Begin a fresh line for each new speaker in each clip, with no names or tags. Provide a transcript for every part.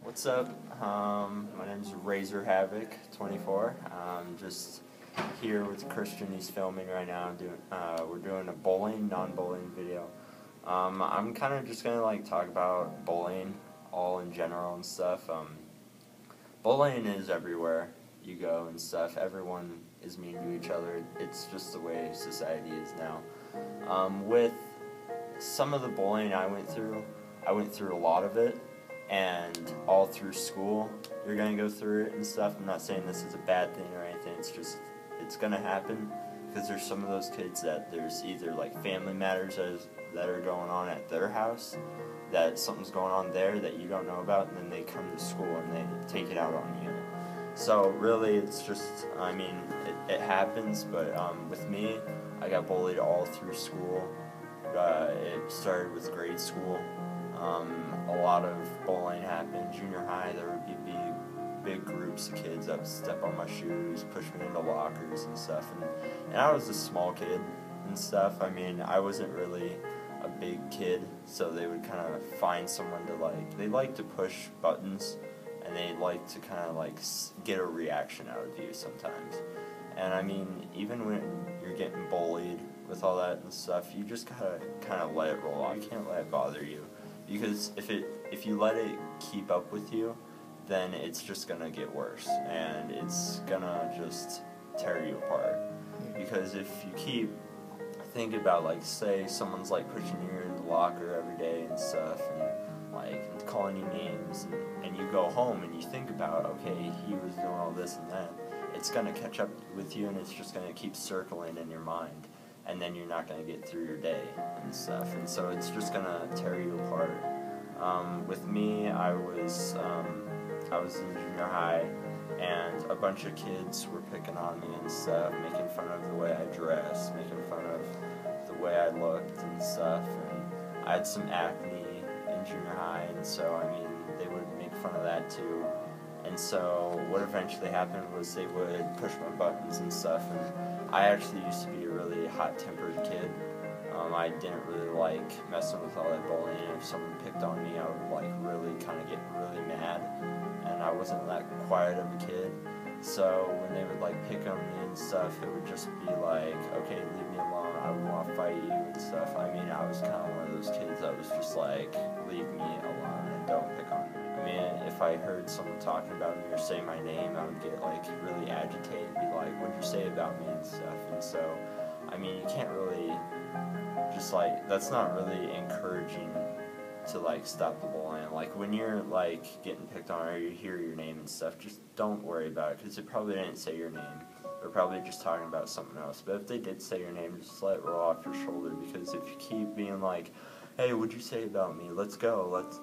What's up? My name is Razor Havoc 24. I'm just here with Christian. He's filming right now. We're doing a non-bowling video. I'm kind of just gonna talk about bowling all in general and stuff. Bowling is everywhere you go and stuff. Everyone is mean to each other. It's just the way society is now. With some of the bowling I went through a lot of it. And all through school, you're going to go through it and stuff. I'm not saying this is a bad thing or anything, it's going to happen, because there's some of those kids that there's either family matters that are going on at their house, that something's going on there that you don't know about, and then they come to school and they take it out on you. So really, it's just, it happens, but with me, I got bullied all through school. It started with grade school. A lot of bowling happened. Junior high, there would be big groups of kids that would step on my shoes, push me into lockers and stuff. And I was a small kid and stuff. I wasn't really a big kid, so they would kind of find someone to they like to push buttons, and they like to kind of get a reaction out of you sometimes. And even when you're getting bullied with all that and stuff, you just gotta kind of let it roll off. You can't let it bother you. Because if you let it keep up with you, then it's just gonna get worse, and it's gonna just tear you apart. Because if you keep thinking about say someone's pushing you in the locker every day and stuff, and calling you names, and you go home and you think about, okay, he was doing all this and that, it's gonna catch up with you, and it's just gonna keep circling in your mind. And then you're not going to get through your day and stuff, and so it's just going to tear you apart. With me, I was in junior high, and a bunch of kids were picking on me and stuff, making fun of the way I dressed, making fun of the way I looked and stuff, and I had some acne in junior high, and so, they would make fun of that too. And so what eventually happened was they would push my buttons and stuff, and I actually used to be a really hot-tempered kid. I didn't really like messing with all that bullying, and if someone picked on me, I would really kind of get really mad, and I wasn't that quiet of a kid. So when they would pick on me and stuff, it would just be okay, leave me alone, I would want to fight you and stuff. I was kind of one of those kids that was just leave me alone and don't pick on me. If I heard someone talking about me or say my name, I would get really agitated and be what'd you say about me and stuff. And so, you can't really just that's not really encouraging to stop the bullying. When you're getting picked on or you hear your name and stuff, just don't worry about it, because it probably didn't say your name. They're probably just talking about something else. But if they did say your name, just let it roll off your shoulder, because if you keep being hey, what'd you say about me? Let's go. Let's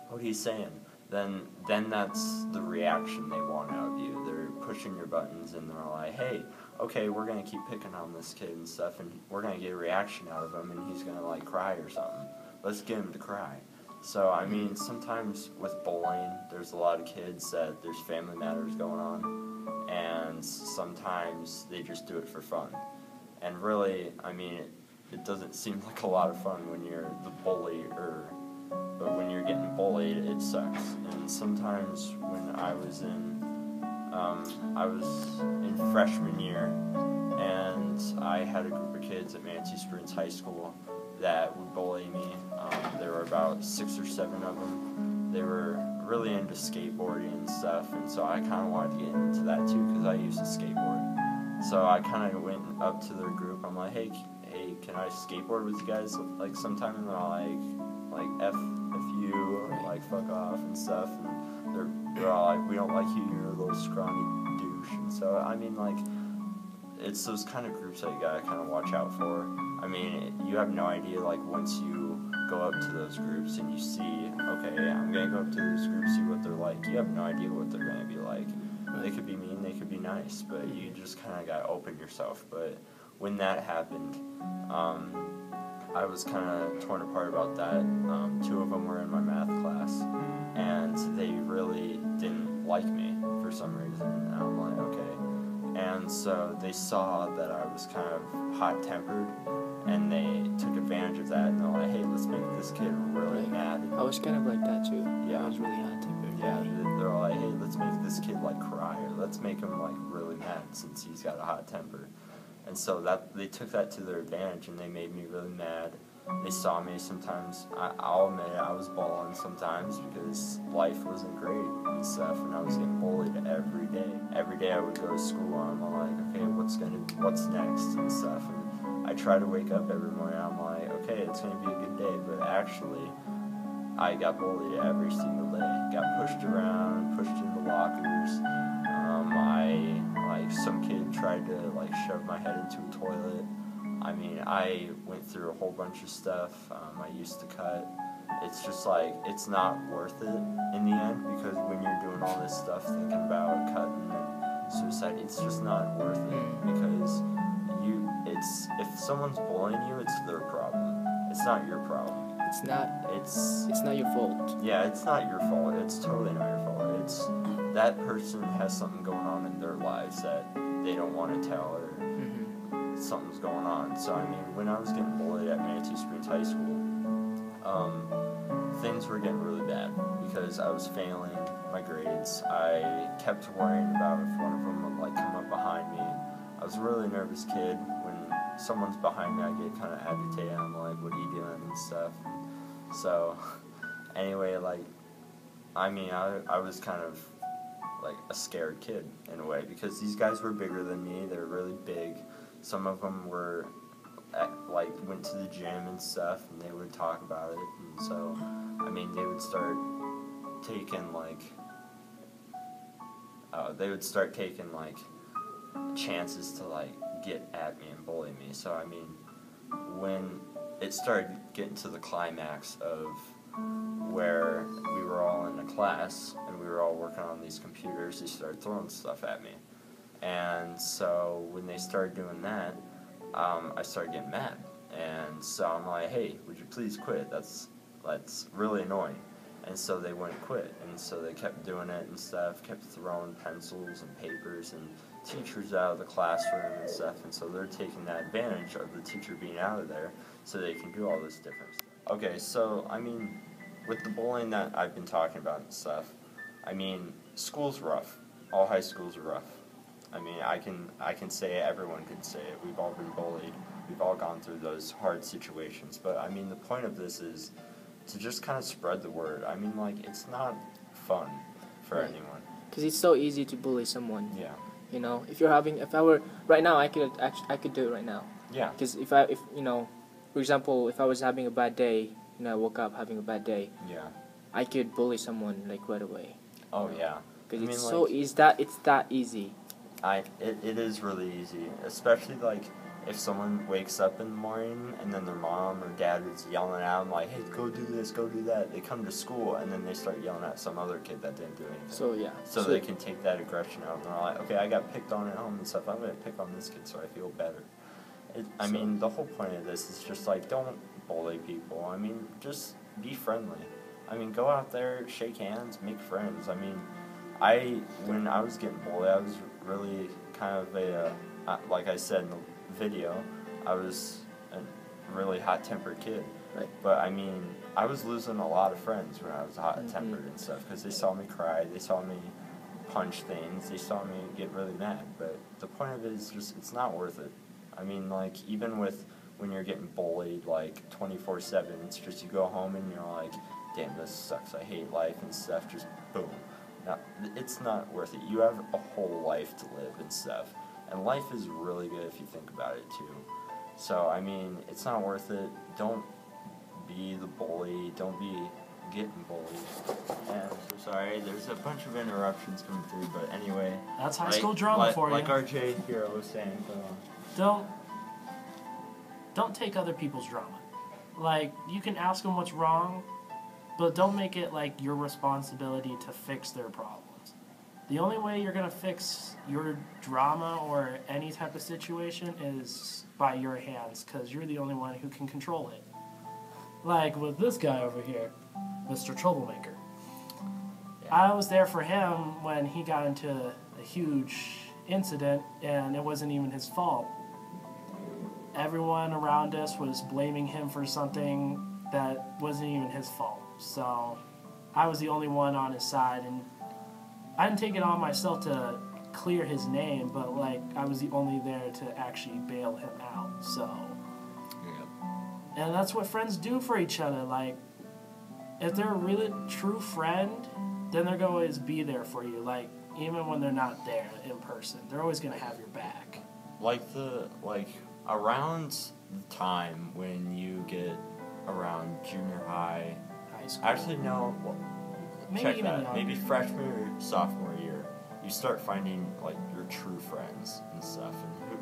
what are you saying? Then that's the reaction they want out of you. They're pushing your buttons, and they're hey, okay, we're gonna keep picking on this kid and stuff, and we're gonna get a reaction out of him, and he's gonna cry or something. Let's get him to cry. So sometimes with bowling, there's a lot of kids that there's family matters going on, and sometimes they just do it for fun. And really, it doesn't seem like a lot of fun when you're the bully, but when you're getting bullied, it sucks. And sometimes when I was in freshman year, and I had a group of kids at Manatee Springs High School that would bully me. There were about 6 or 7 of them. They were really into skateboarding and stuff, and so I kind of wanted to get into that too, because I used to skateboard. So I kind of went up to their group. I'm hey, can I skateboard with you guys sometime? And they're all F you, or fuck off and stuff, and they're all we don't like you, you're a little scrawny douche. And so it's those kind of groups that you gotta kind of watch out for. You have no idea, once you go up to those groups and you see, okay, I'm gonna go up to those groups, see what they're like, you have no idea what they're gonna be like. They could be mean, they could be nice, but you just kind of gotta open yourself. But when that happened, I was kind of torn apart about that. 2 of them were in my math class, and they really didn't like me for some reason, and I'm okay. And so they saw that I was kind of hot-tempered, and they took advantage of that, and they're hey, let's make this kid really mad.
I was kind of like that too.
Yeah.
I was really hot.
Yeah, they're like, hey, let's make this kid like cry, or let's make him like really mad since he's got a hot temper. And so that they took that to their advantage, and they made me really mad. They saw me sometimes. I'll admit it, I was bawling sometimes because life wasn't great and stuff, and I was getting bullied every day. Every day I would go to school, and I'm like, okay, what's next and stuff. And I try to wake up every morning. I'm like, okay, it's gonna be a good day, but actually, I got bullied every single day. Got pushed around, pushed into lockers. Some kid tried to like shove my head into a toilet. I mean, I went through a whole bunch of stuff. I used to cut. It's just like, it's not worth it in the end, because when you're doing all this stuff, thinking about cutting and suicide, it's just not worth it, because if someone's bullying you, it's their problem. It's not your problem.
It's not your fault.
Yeah, it's not your fault. It's totally not your fault. It's that person has something going on in their lives that they don't want to tell, or something's going on. So I mean, when I was getting bullied at Manatee Springs High School, things were getting really bad because I was failing my grades. I kept worrying about if one of them would like come up behind me. I was a really nervous kid. When someone's behind me, I get kind of agitated. I'm like, what are you doing and stuff. So anyway, like, I mean, I was kind of like a scared kid in a way, because these guys were bigger than me. They were really big. Some of them were went to the gym and stuff, and they would talk about it. And so, I mean, they would start taking chances to like get at me and bully me. So I mean, when it started getting to the climax of where we were all in a class and we were all working on these computers, they started throwing stuff at me. And so when they started doing that, I started getting mad. And so I'm like, hey, would you please quit? That's really annoying. And so they wouldn't quit. And so they kept doing it and stuff, kept throwing pencils and papers and teachers out of the classroom and stuff. And so they're taking that advantage of the teacher being out of there so they can do all this different stuff. Okay, so, I mean, with the bullying that I've been talking about and stuff, I mean, school's rough. All high schools are rough. I mean, I can say it, everyone can say it. We've all been bullied. We've all gone through those hard situations. But, I mean, the point of this is to just kind of spread the word. I mean, like, it's not fun for anyone.
Because it's so easy to bully someone.
Yeah.
You know, if I were right now, I could do it right now.
Yeah.
Because if you know, for example, if I was having a bad day, you know, I woke up having a bad day.
Yeah.
I could bully someone like right away.
Oh yeah.
Because it's that easy.
It is really easy, especially like if someone wakes up in the morning and then their mom or dad is yelling at them like, hey, go do this, go do that. They come to school and then they start yelling at some other kid that didn't do anything.
So yeah.
So they can take that aggression out and they're like, okay, I got picked on at home and stuff. I'm going to pick on this kid so I feel better. I mean, the whole point of this is just like, don't bully people. I mean, just be friendly. I mean, go out there, shake hands, make friends. I mean, when I was getting bullied, I was really kind of like I said in the video, I was a really hot-tempered kid.
Right.
But I mean, I was losing a lot of friends when I was hot-tempered and stuff, because they saw me cry, they saw me punch things, they saw me get really mad. But the point of it is just, it's not worth it. I mean, like, even when you're getting bullied, like, 24/7, it's just you go home and you're like, damn, this sucks, I hate life and stuff, just boom. Now, it's not worth it. You have a whole life to live and stuff. And life is really good if you think about it, too. So, I mean, it's not worth it. Don't be the bully. Don't be getting bullied. And I'm so sorry, there's a bunch of interruptions coming through, but anyway.
That's high school drama for you.
Like RJ Hero was saying.
Don't take other people's drama. Like, you can ask them what's wrong, but don't make it like your responsibility to fix their problems. The only way you're going to fix your drama or any type of situation is by your hands, because you're the only one who can control it. Like with this guy over here, Mr. Troublemaker. Yeah. I was there for him when he got into a huge incident, and it wasn't even his fault. Everyone around us was blaming him for something that wasn't even his fault. So I was the only one on his side, and I didn't take it on myself to clear his name, but like I was the only there to actually bail him out. So, and that's what friends do for each other. Like, if they're a really true friend, then they're gonna always be there for you. Like, even when they're not there in person, they're always gonna have your back.
Like around the time when you get around junior high.
High school.
Actually, no. Well,
Maybe
check
even
that.
younger.
Maybe freshman or sophomore year, you start finding like your true friends and stuff, and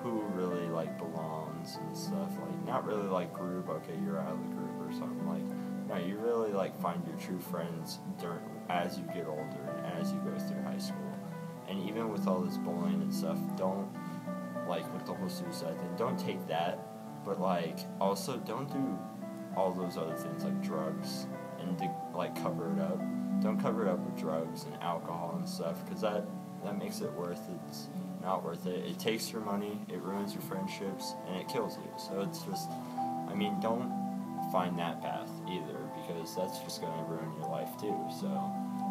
who really like belongs and stuff. Like not really like group. Okay, you're out of the group or something. Like no, you really like find your true friends as you get older and as you go through high school. And even with all this bullying and stuff, don't like with the whole suicide thing. Don't take that, but like also don't do all those other things like drugs and to like cover it up. Don't cover it up with drugs and alcohol and stuff, because that makes it it's not worth it. It takes your money, it ruins your friendships, and it kills you. So it's just, I mean, don't find that path either, because that's just going to ruin your life too. So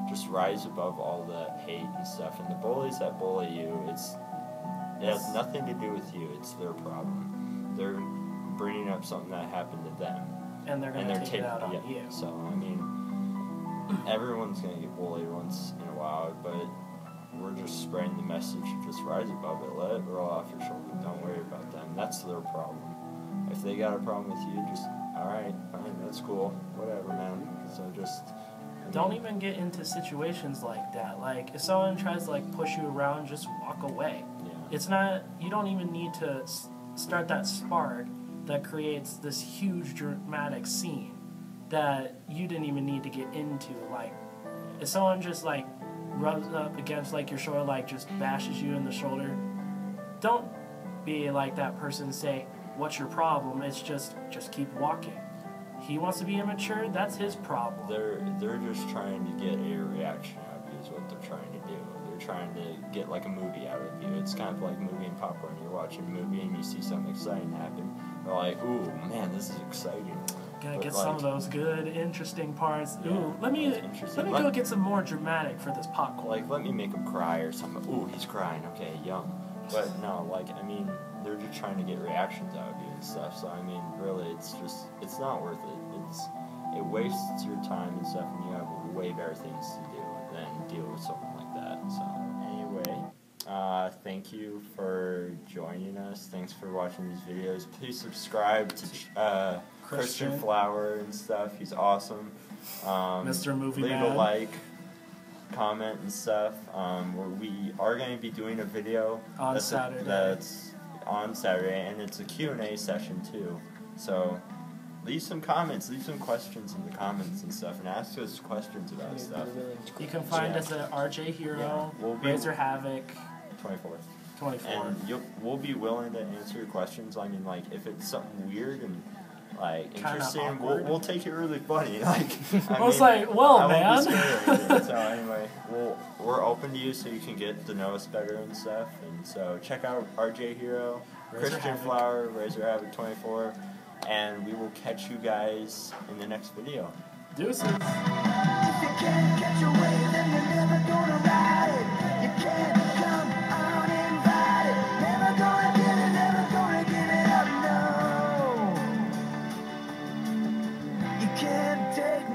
just rise above all that hate and stuff. And the bullies that bully you, it has nothing to do with you. It's their problem. They're bringing up something that happened to them.
And they're gonna take it out on you.
So, I mean, everyone's going to get bullied once in a while, but we're just spreading the message of just rise above it. Let it roll off your shoulder. Don't worry about them. That's their problem. If they got a problem with you, just, alright, fine, that's cool. Whatever, man. So just...
Don't even get into situations like that. Like, if someone tries to, like, push you around, just walk away.
Yeah.
It's not... You don't even need to start that spark that creates this huge dramatic scene that you didn't even need to get into. Like, if someone just like rubs up against like your shoulder, like just bashes you in the shoulder, don't be like that person and say, what's your problem? It's just keep walking. He wants to be immature, that's his problem.
They're just trying to get a reaction out of you is what they're trying to do. They're trying to get like a movie out of you. It's kind of like movie and popcorn. You're watching a movie and you see something exciting happen. They're like, ooh, man, this is exciting.
Gotta
But,
get
like,
some of those good, interesting parts.
Yeah,
Ooh, let me
that's interesting.
go get some more dramatic for this popcorn.
Like, let me make him cry or something. Ooh, he's crying. Okay, yum. But no, like, I mean, they're just trying to get reactions out of you and stuff. So, I mean, really, it's not worth it. It wastes your time and stuff, and you have way better things to do than deal with something like that. So, anyway, thank you for joining us. Thanks for watching these videos. Please subscribe to Christian Flower and stuff. He's awesome.
Mr. Movie
Leave
Man.
a like, comment and stuff. We are going to be doing a video
On Saturday.
That's on Saturday, and it's a Q&A session too. So leave some comments, leave some questions in the comments and stuff, and ask us questions about stuff.
You can find
Yeah.
us at RJ Hero,
Yeah. We'll be-
Razor Havoc
24th.
24.
And we'll be willing to answer your questions. I mean, like, if it's something weird and like
Kinda
interesting,
awkward.
we'll take it really funny. Like,
I was like, well,
I won't
man.
be scared or anything. So anyway, we're open to you so you can get to know us better and stuff. And so check out RJ Hero,
Razor
Christian
Havoc.
Flower, Razor Havoc 24, and we will catch you guys in the next video.
Deuces.
If you can't catch a wave, then you're never gonna ride it. You can't come uninvited. Never gonna get it, never gonna give it up, no. You can't take